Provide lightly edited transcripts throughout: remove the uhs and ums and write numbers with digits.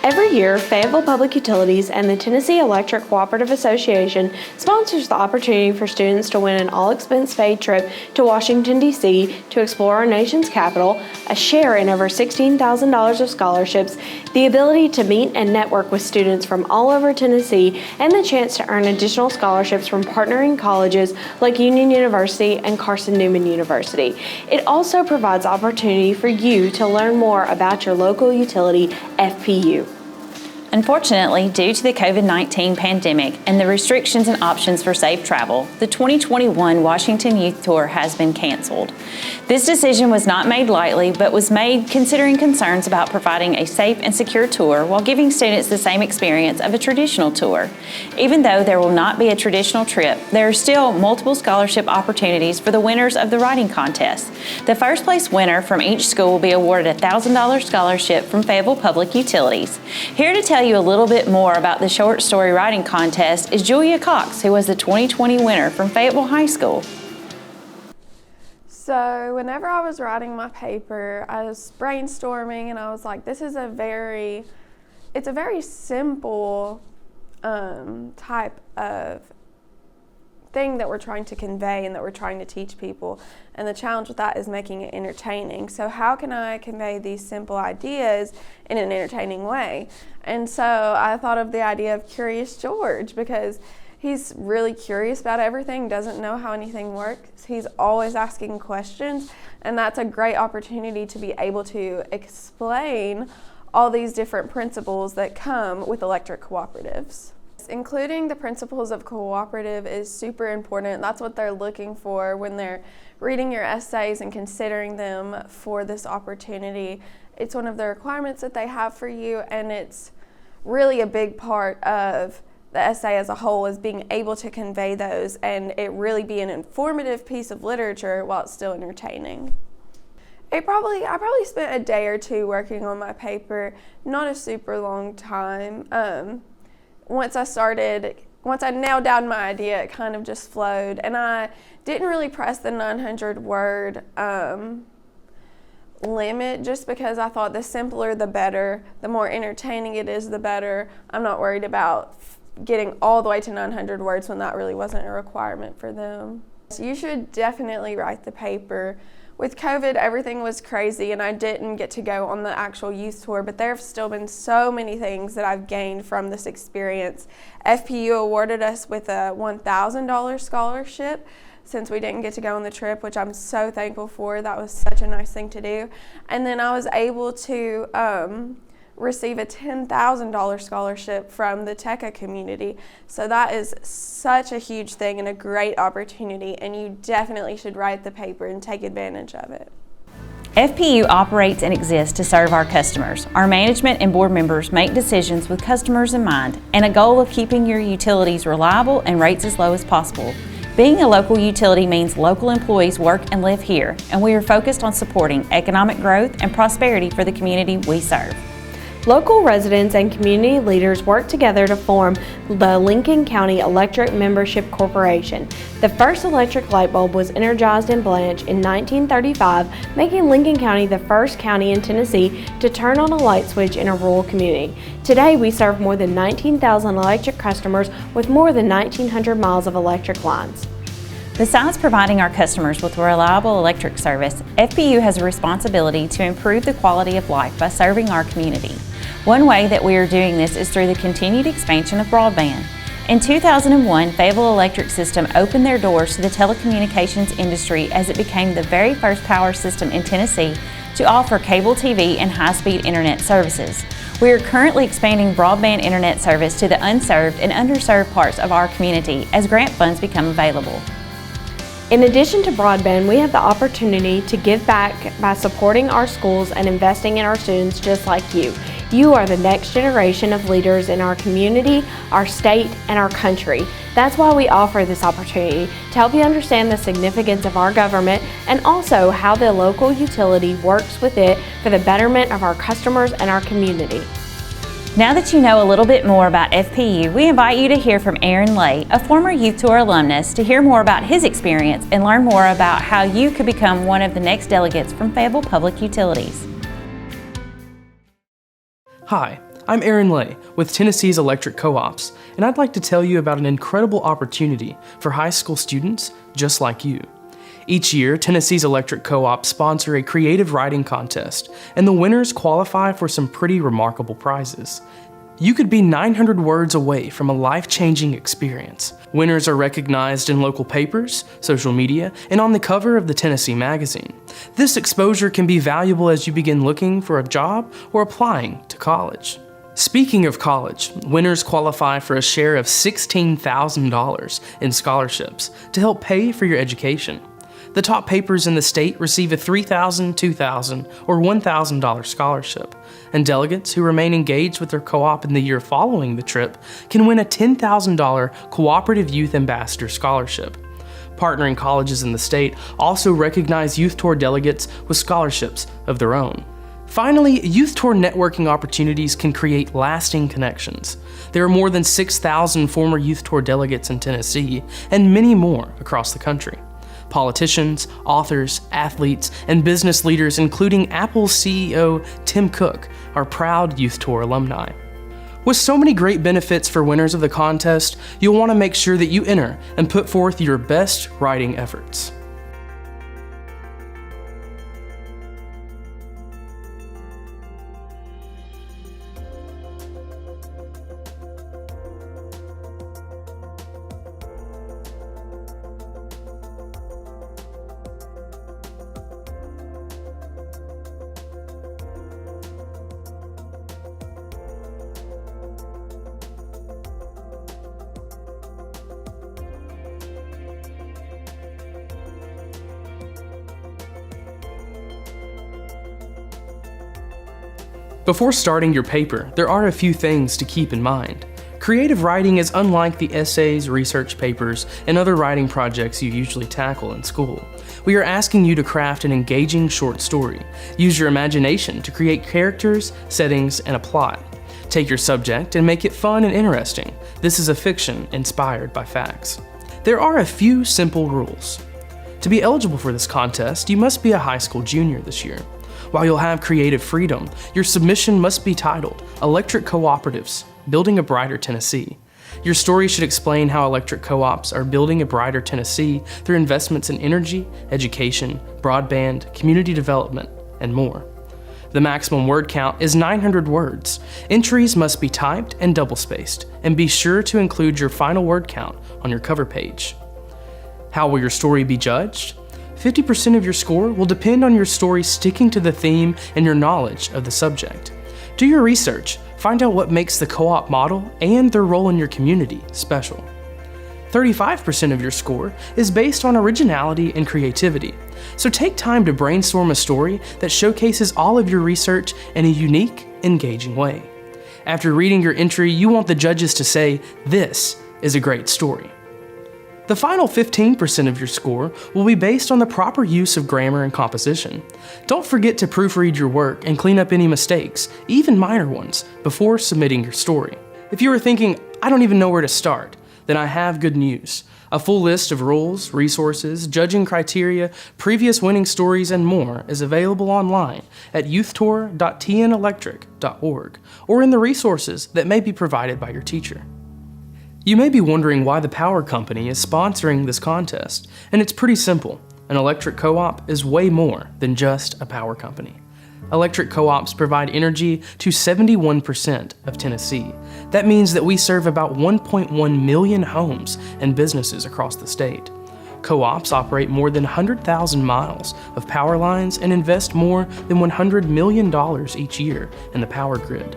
Every year, Fayetteville Public Utilities and the Tennessee Electric Cooperative Association sponsors the opportunity for students to win an all-expense-paid trip to Washington, D.C. to explore our nation's capital, a share in over $16,000 of scholarships, the ability to meet and network with students from all over Tennessee, and the chance to earn additional scholarships from partnering colleges like Union University and Carson-Newman University. It also provides opportunity for you to learn more about your local utility, FPU. Unfortunately, due to the COVID-19 pandemic and the restrictions and options for safe travel, the 2021 Washington Youth Tour has been canceled. This decision was not made lightly, but was made considering concerns about providing a safe and secure tour while giving students the same experience of a traditional tour. Even though there will not be a traditional trip, there are still multiple scholarship opportunities for the winners of the writing contest. The first place winner from each school will be awarded a $1,000 scholarship from Fayetteville Public Utilities. Here to tell you a little bit more about the short story writing contest is Julia Cox, who was the 2020 winner from Fayetteville High School. So whenever I was writing my paper, I was brainstorming and I was like, this is a very simple type of thing that we're trying to convey and that we're trying to teach people, and the challenge with that is making it entertaining. So how can I convey these simple ideas in an entertaining way? And so I thought of the idea of Curious George, because he's really curious about everything, doesn't know how anything works. He's always asking questions, and that's a great opportunity to be able to explain all these different principles that come with electric cooperatives. Including the principles of cooperative is super important. That's what they're looking for when they're reading your essays and considering them for this opportunity. It's one of the requirements that they have for you, and it's really a big part of the essay as a whole is being able to convey those and it really be an informative piece of literature while it's still entertaining. I probably spent a day or two working on my paper, not a super long time. Once I nailed down my idea, it kind of just flowed, and I didn't really press the 900-word limit just because I thought the simpler the better, the more entertaining it is the better. I'm not worried about getting all the way to 900 words when that really wasn't a requirement for them. So you should definitely write the paper. With COVID, everything was crazy and I didn't get to go on the actual youth tour, but there have still been so many things that I've gained from this experience. FPU awarded us with a $1,000 scholarship since we didn't get to go on the trip, which I'm so thankful for. That was such a nice thing to do. And then I was able to receive a $10,000 scholarship from the TECA community. So that is such a huge thing and a great opportunity, and you definitely should write the paper and take advantage of it. FPU operates and exists to serve our customers. Our management and board members make decisions with customers in mind and a goal of keeping your utilities reliable and rates as low as possible. Being a local utility means local employees work and live here, and we are focused on supporting economic growth and prosperity for the community we serve. Local residents and community leaders work together to form the Lincoln County Electric Membership Corporation. The first electric light bulb was energized in Blanche in 1935, making Lincoln County the first county in Tennessee to turn on a light switch in a rural community. Today, we serve more than 19,000 electric customers with more than 1,900 miles of electric lines. Besides providing our customers with reliable electric service, FPU has a responsibility to improve the quality of life by serving our community. One way that we are doing this is through the continued expansion of broadband. In 2001, Fayetteville Electric System opened their doors to the telecommunications industry as it became the very first power system in Tennessee to offer cable TV and high-speed internet services. We are currently expanding broadband internet service to the unserved and underserved parts of our community as grant funds become available. In addition to broadband, we have the opportunity to give back by supporting our schools and investing in our students just like you. You are the next generation of leaders in our community, our state, and our country. That's why we offer this opportunity to help you understand the significance of our government and also how the local utility works with it for the betterment of our customers and our community. Now that you know a little bit more about FPU, we invite you to hear from Miriam Lane, a former Youth Tour alumnus, to hear more about his experience and learn more about how you could become one of the next delegates from Fayetteville Public Utilities. Hi, I'm Miriam Lane with Tennessee's Electric Co-ops, and I'd like to tell you about an incredible opportunity for high school students just like you. Each year, Tennessee's Electric Co-ops sponsor a creative writing contest, and the winners qualify for some pretty remarkable prizes. You could be 900 words away from a life-changing experience. Winners are recognized in local papers, social media, and on the cover of the Tennessee Magazine. This exposure can be valuable as you begin looking for a job or applying to college. Speaking of college, winners qualify for a share of $16,000 in scholarships to help pay for your education. The top papers in the state receive a $3,000, $2,000, or $1,000 scholarship, and delegates who remain engaged with their co-op in the year following the trip can win a $10,000 Cooperative Youth Ambassador Scholarship. Partnering colleges in the state also recognize Youth Tour delegates with scholarships of their own. Finally, Youth Tour networking opportunities can create lasting connections. There are more than 6,000 former Youth Tour delegates in Tennessee, and many more across the country. Politicians, authors, athletes, and business leaders, including Apple's CEO Tim Cook, are proud Youth Tour alumni. With so many great benefits for winners of the contest, you'll want to make sure that you enter and put forth your best writing efforts. Before starting your paper, there are a few things to keep in mind. Creative writing is unlike the essays, research papers, and other writing projects you usually tackle in school. We are asking you to craft an engaging short story. Use your imagination to create characters, settings, and a plot. Take your subject and make it fun and interesting. This is a fiction inspired by facts. There are a few simple rules. To be eligible for this contest, you must be a high school junior this year. While you'll have creative freedom, your submission must be titled Electric Cooperatives, Building a Brighter Tennessee. Your story should explain how electric co-ops are building a brighter Tennessee through investments in energy, education, broadband, community development, and more. The maximum word count is 900 words. Entries must be typed and double-spaced, and be sure to include your final word count on your cover page. How will your story be judged? 50% of your score will depend on your story sticking to the theme and your knowledge of the subject. Do your research, find out what makes the co-op model and their role in your community special. 35% of your score is based on originality and creativity, so take time to brainstorm a story that showcases all of your research in a unique, engaging way. After reading your entry, you want the judges to say, "This is a great story." The final 15% of your score will be based on the proper use of grammar and composition. Don't forget to proofread your work and clean up any mistakes, even minor ones, before submitting your story. If you are thinking, "I don't even know where to start," then I have good news. A full list of rules, resources, judging criteria, previous winning stories, and more is available online at youthtour.tnelectric.org or in the resources that may be provided by your teacher. You may be wondering why the power company is sponsoring this contest, and it's pretty simple. An electric co-op is way more than just a power company. Electric co-ops provide energy to 71% of Tennessee. That means that we serve about 1.1 million homes and businesses across the state. Co-ops operate more than 100,000 miles of power lines and invest more than $100 million each year in the power grid.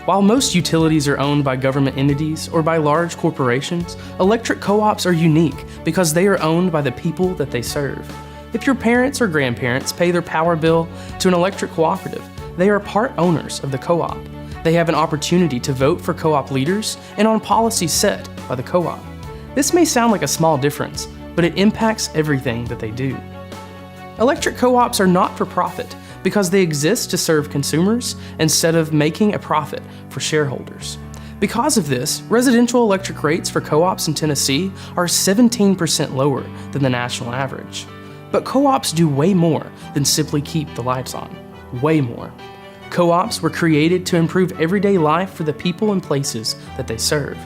While most utilities are owned by government entities or by large corporations, electric co-ops are unique because they are owned by the people that they serve. If your parents or grandparents pay their power bill to an electric cooperative, they are part owners of the co-op. They have an opportunity to vote for co-op leaders and on policies set by the co-op. This may sound like a small difference, but it impacts everything that they do. Electric co-ops are not for profit because they exist to serve consumers instead of making a profit for shareholders. Because of this, residential electric rates for co-ops in Tennessee are 17% lower than the national average. But co-ops do way more than simply keep the lights on. Way more. Co-ops were created to improve everyday life for the people and places that they serve.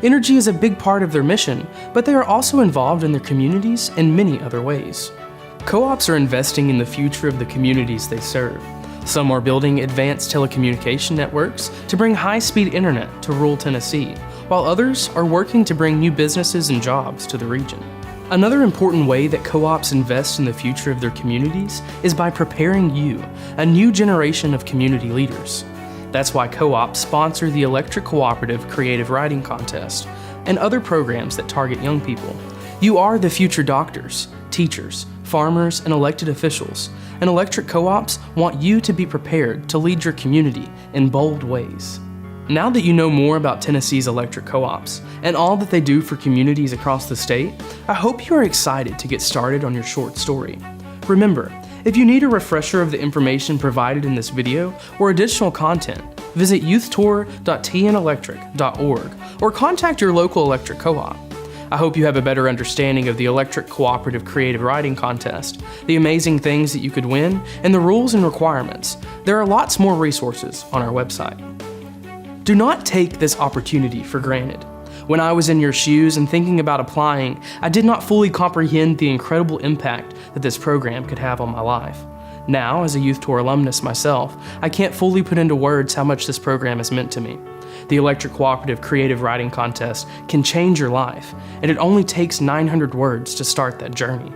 Energy is a big part of their mission, but they are also involved in their communities in many other ways. Co-ops are investing in the future of the communities they serve. Some are building advanced telecommunication networks to bring high-speed internet to rural Tennessee, while others are working to bring new businesses and jobs to the region. Another important way that co-ops invest in the future of their communities is by preparing you, a new generation of community leaders. That's why co-ops sponsor the Electric Cooperative Creative Writing Contest and other programs that target young people. You are the future doctors, teachers, farmers, and elected officials, and electric co-ops want you to be prepared to lead your community in bold ways. Now that you know more about Tennessee's electric co-ops and all that they do for communities across the state, I hope you are excited to get started on your short story. Remember, if you need a refresher of the information provided in this video or additional content, visit youthtour.tnelectric.org or contact your local electric co-op. I hope you have a better understanding of the Electric Cooperative Creative Writing Contest, the amazing things that you could win, and the rules and requirements. There are lots more resources on our website. Do not take this opportunity for granted. When I was in your shoes and thinking about applying, I did not fully comprehend the incredible impact that this program could have on my life. Now, as a Youth Tour alumnus myself, I can't fully put into words how much this program has meant to me. The Electric Cooperative Creative Writing Contest can change your life, and it only takes 900 words to start that journey.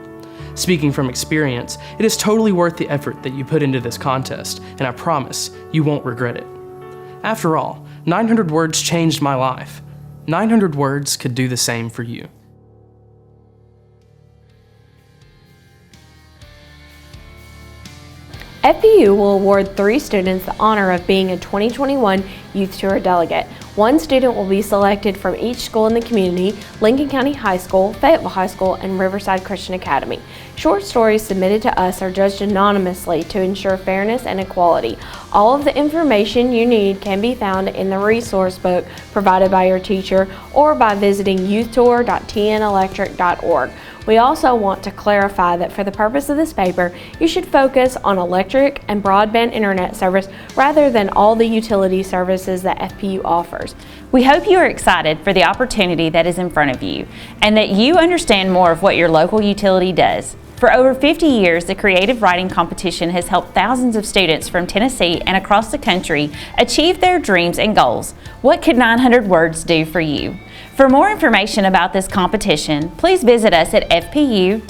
Speaking from experience, it is totally worth the effort that you put into this contest, and I promise you won't regret it. After all, 900 words changed my life. 900 words could do the same for you. FPU will award 3 students the honor of being a 2021 Youth Tour delegate. 1 student will be selected from each school in the community: Lincoln County High School, Fayetteville High School, and Riverside Christian Academy. Short stories submitted to us are judged anonymously to ensure fairness and equality. All of the information you need can be found in the resource book provided by your teacher or by visiting youthtour.tnelectric.org. We also want to clarify that for the purpose of this paper, you should focus on electric and broadband internet service rather than all the utility services that FPU offers. We hope you are excited for the opportunity that is in front of you and that you understand more of what your local utility does. For over 50 years, the Creative Writing Competition has helped thousands of students from Tennessee and across the country achieve their dreams and goals. What could 900 words do for you? For more information about this competition, please visit us at fpu-tn.com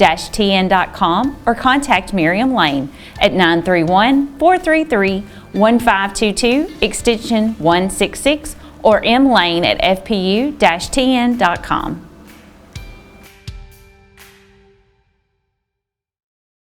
or contact Miriam Lane at 931-433-1522, extension 166, or mlane at fpu-tn.com.